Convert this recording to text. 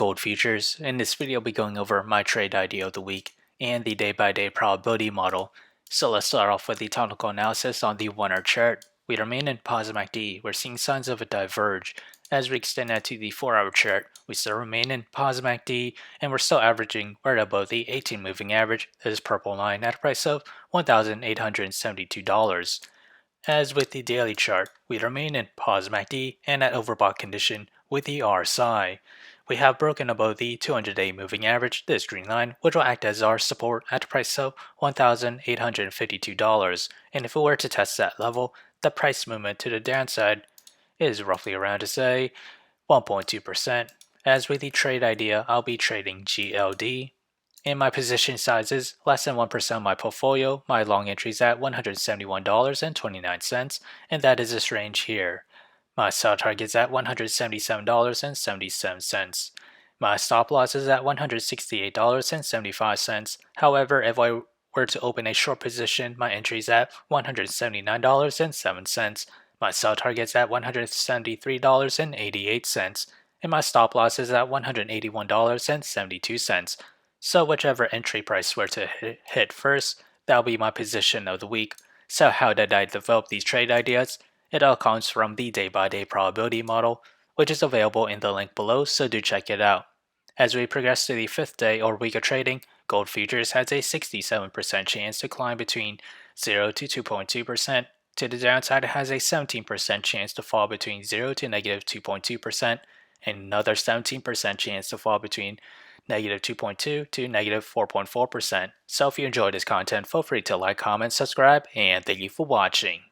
Gold futures. In this video, I'll be going over my trade idea of the week and the day-by-day probability model. So let's start off with the technical analysis on the 1-hour chart. We remain in positive MACD. We're seeing signs of a diverge. As we extend that to the 4-hour chart, we still remain in positive MACD, and we're still averaging right above the 18 moving average, this purple line, at a price of $1,872. As with the daily chart, we remain in positive MACD and at overbought condition with the RSI. We have broken above the 200-day moving average, this green line, which will act as our support at a price of $1,852. And if we were to test that level, the price movement to the downside is roughly around to say 1.2%. As with the trade idea, I'll be trading GLD. And my position size is less than 1% of my portfolio. My long entry is at $171.29, and that is this range here. My sell target is at $177.77. My stop loss is at $168.75. However, if I were to open a short position, my entry is at $179.07. My sell target is at $173.88, and my stop loss is at $181.72. So whichever entry price were to hit first, that'll be my position of the week. So how did I develop these trade ideas? It all comes from the day-by-day probability model, which is available in the link below, so do check it out. As we progress to the 5th day or week of trading, gold futures has a 67% chance to climb between 0 to 2.2%. To the downside, it has a 17% chance to fall between 0 to negative 2.2%, and another 17% chance to fall between negative 2.2 to negative 4.4%. So if you enjoyed this content, feel free to like, comment, subscribe, and thank you for watching.